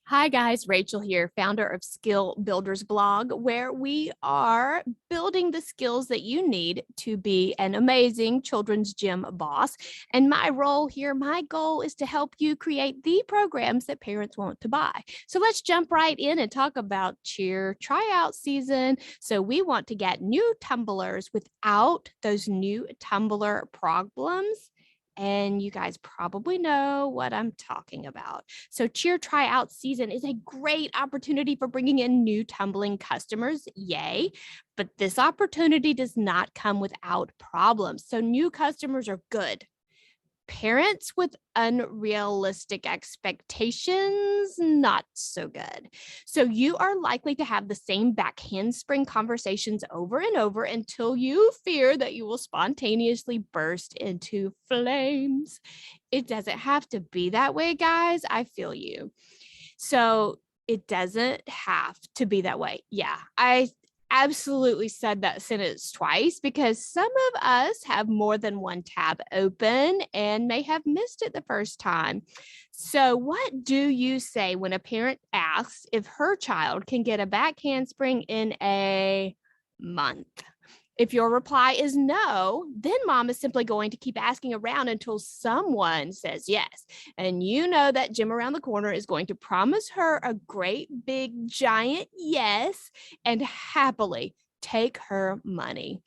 Hi guys, Rachel here, founder of Skill Builders blog, where we are building the skills that you need to be an amazing children's gym boss. And my role here, my goal is to help you create the programs that parents want to buy. So let's jump right in and talk about cheer tryout season. So we want to get new tumblers without those new tumbler problems. And you guys probably know what I'm talking about. So cheer tryout season is a great opportunity for bringing in new tumbling customers. Yay. But this opportunity does not come without problems. So new customers are good. Parents with unrealistic expectations, not so good. So you are likely to have the same back handspring conversations over and over until you fear that you will spontaneously burst into flames. It doesn't have to be that way, guys. I feel you. So it doesn't have to be that way. Yeah, I absolutely said that sentence twice because some of us have more than one tab open and may have missed it the first time. So what do you say when a parent asks if her child can get a back handspring in a month? If your reply is no, then mom is simply going to keep asking around until someone says yes. And you know that gym around the corner is going to promise her a great big giant yes and happily take her money.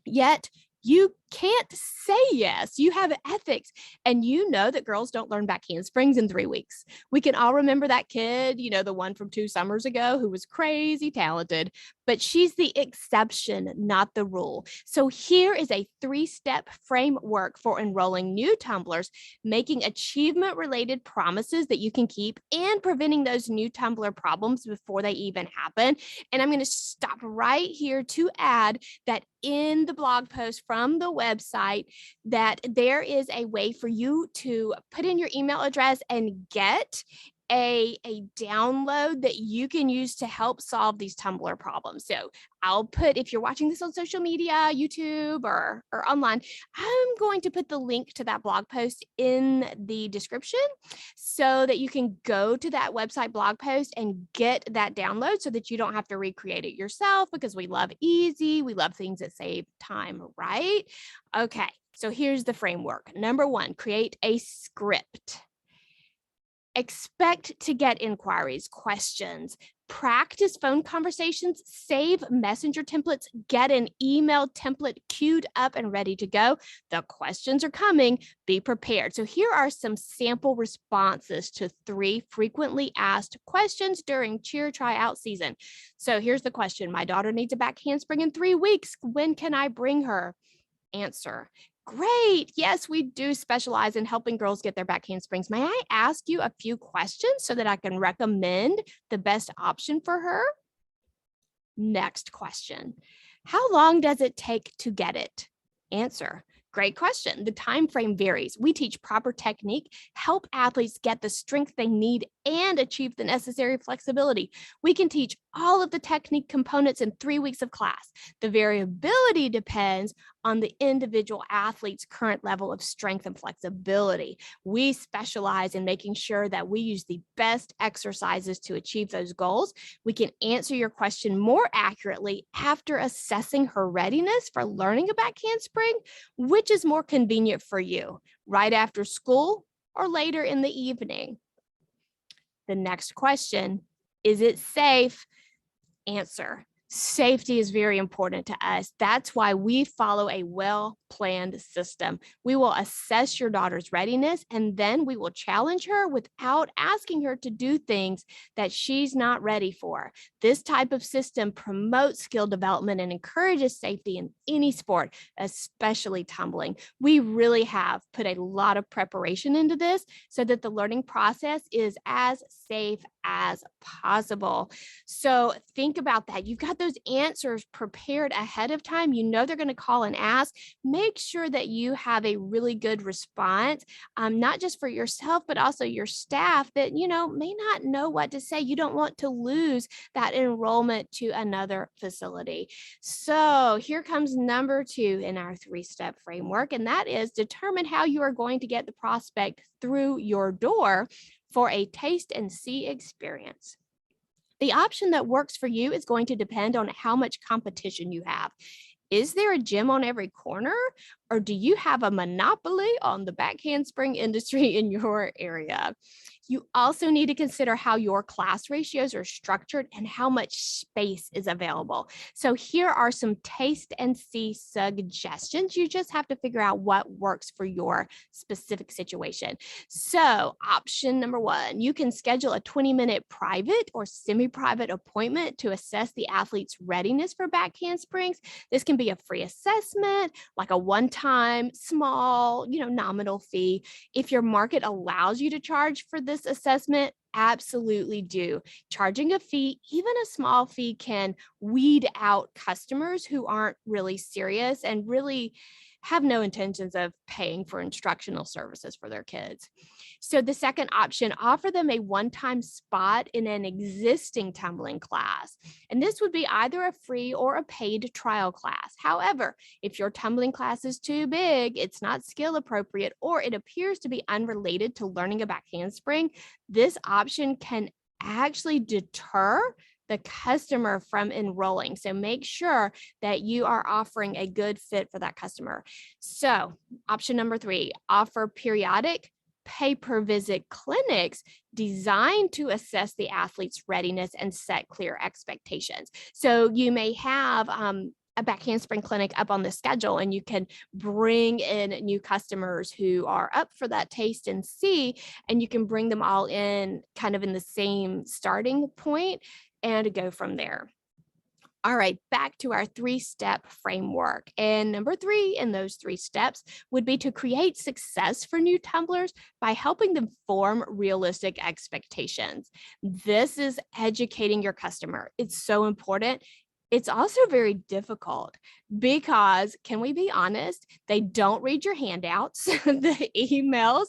Yet you can't say yes. You have ethics, and you know that girls don't learn back handsprings in 3 weeks. We can all remember that kid, the one from 2 summers ago who was crazy talented, but she's the exception, not the rule. So here is a 3-step framework for enrolling new tumblers, making achievement-related promises that you can keep, and preventing those new tumbler problems before they even happen. And I'm going to stop right here to add that in the blog post from the website that there is a way for you to put in your email address and get a download that you can use to help solve these tumbler problems. So I'll put, if you're watching this on social media, YouTube or online, I'm going to put the link to that blog post in the description so that you can go to that website blog post and get that download so that you don't have to recreate it yourself, because we love easy. We love things that save time, right? Okay, so here's the framework. Number 1, create a script. Expect to get inquiries, questions, practice phone conversations, save messenger templates, get an email template queued up and ready to go. The questions are coming. Be prepared. So here are some sample responses to 3 frequently asked questions during cheer tryout season. So here's the question. My daughter needs a back handspring in 3 weeks. When can I bring her? Answer. Great. Yes, we do specialize in helping girls get their back handsprings. May I ask you a few questions so that I can recommend the best option for her? Next question. How long does it take to get it? Answer. Great question. The time frame varies. We teach proper technique, help athletes get the strength they need, and achieve the necessary flexibility. We can teach all of the technique components in 3 weeks of class. The variability depends on the individual athlete's current level of strength and flexibility. We specialize in making sure that we use the best exercises to achieve those goals. We can answer your question more accurately after assessing her readiness for learning a back handspring. Which is more convenient for you, right after school or later in the evening? The next question, is it safe? Answer. Safety is very important to us. That's why we follow a well-planned system. We will assess your daughter's readiness, and then we will challenge her without asking her to do things that she's not ready for. This type of system promotes skill development and encourages safety in any sport, especially tumbling. We really have put a lot of preparation into this so that the learning process is as safe as possible. So think about that. You've got those answers prepared ahead of time. You know they're going to call and ask. Make sure that you have a really good response, not just for yourself, but also your staff that, may not know what to say. You don't want to lose that enrollment to another facility. So here comes number 2 in our 3-step framework, and that is determine how you are going to get the prospect through your door for a taste and see experience. The option that works for you is going to depend on how much competition you have. Is there a gym on every corner, or do you have a monopoly on the back handspring industry in your area? You also need to consider how your class ratios are structured and how much space is available. So here are some taste and see suggestions. You just have to figure out what works for your specific situation. So option number one, you can schedule a 20-minute private or semi-private appointment to assess the athlete's readiness for back handsprings. This can be a free assessment, like a one-time small, nominal fee. If your market allows you to charge for this assessment, absolutely do. Charging a fee, even a small fee, can weed out customers who aren't really serious and really have no intentions of paying for instructional services for their kids. So the second option, offer them a one-time spot in an existing tumbling class. And this would be either a free or a paid trial class. However, if your tumbling class is too big, it's not skill appropriate, or it appears to be unrelated to learning a back handspring, this option can actually deter the customer from enrolling. So make sure that you are offering a good fit for that customer. So option number three, offer periodic pay-per-visit clinics designed to assess the athlete's readiness and set clear expectations. So you may have a back handspring clinic up on the schedule, and you can bring in new customers who are up for that taste and see, and you can bring them all in kind of in the same starting point and go from there. All right, back to our 3-step framework. And number 3 in those 3 steps would be to create success for new tumblers by helping them form realistic expectations. This is educating your customer. It's so important. It's also very difficult because, can we be honest, they don't read your handouts, the emails.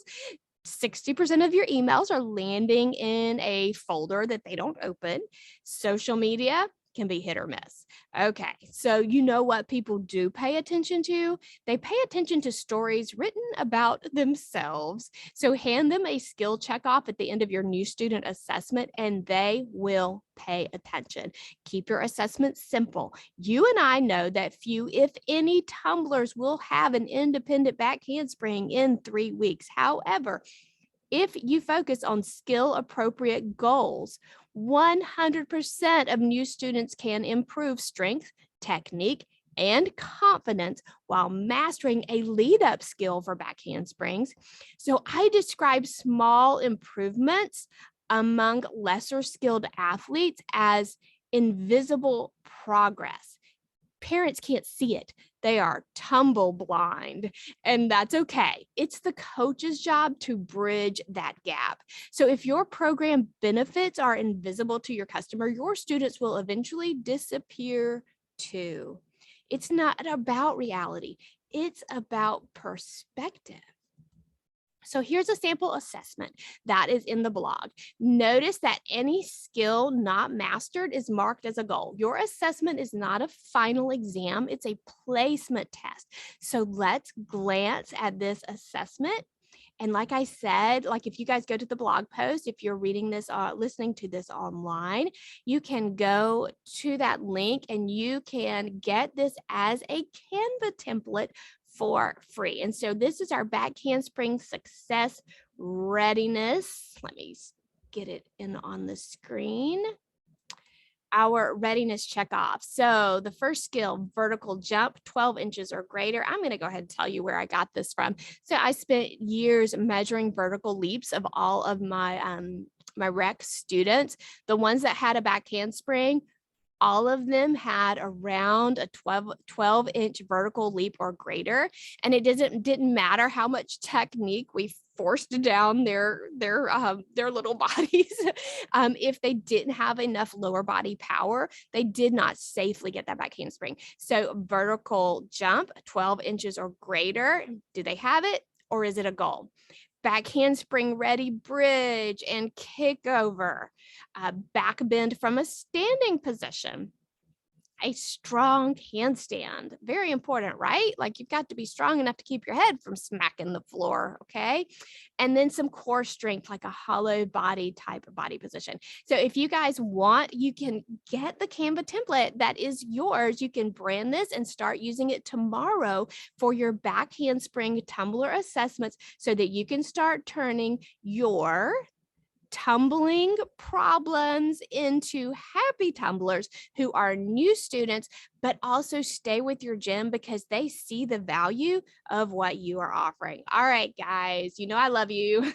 60% of your emails are landing in a folder that they don't open. Social media can be hit or miss. Okay, so you know what people do pay attention to? They pay attention to stories written about themselves. So hand them a skill checkoff at the end of your new student assessment, and they will pay attention. Keep your assessment simple. You and I know that few, if any, tumblers will have an independent back handspring in 3 weeks. However, if you focus on skill-appropriate goals, 100% of new students can improve strength, technique, and confidence while mastering a lead-up skill for back handsprings. So I describe small improvements among lesser skilled athletes as invisible progress. Parents can't see it. They are tumble blind, and that's okay. It's the coach's job to bridge that gap. So if your program benefits are invisible to your customer, your students will eventually disappear too. It's not about reality. It's about perspective. So here's a sample assessment that is in the blog. Notice that any skill not mastered is marked as a goal. Your assessment is not a final exam, it's a placement test. So let's glance at this assessment. And like I said, like if you guys go to the blog post, if you're reading this, listening to this online, you can go to that link and you can get this as a Canva template for free. And so this is our back handspring success readiness. Let me get it in on the screen. Our readiness checkoff. So the first skill, vertical jump, 12 inches or greater. I'm going to go ahead and tell you where I got this from. So I spent years measuring vertical leaps of all of my my rec students. The ones that had a back handspring, all of them had around a 12-inch vertical leap or greater. And it didn't matter how much technique we forced down their little bodies. If they didn't have enough lower body power, they did not safely get that back handspring. So vertical jump, 12 inches or greater. Do they have it, or is it a goal? Back handspring ready bridge and kick over, back bend from a standing position. a strong handstand. Very important, right? Like you've got to be strong enough to keep your head from smacking the floor, okay? And then some core strength, like a hollow body type of body position. So if you guys want, you can get the Canva template that is yours. You can brand this and start using it tomorrow for your back handspring tumbler assessments so that you can start turning your tumbling problems into happy tumblers who are new students, but also stay with your gym because they see the value of what you are offering. All right, guys, you know I love you.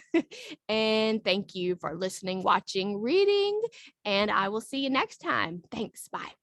And thank you for listening, watching, reading, and I will see you next time. Thanks. Bye.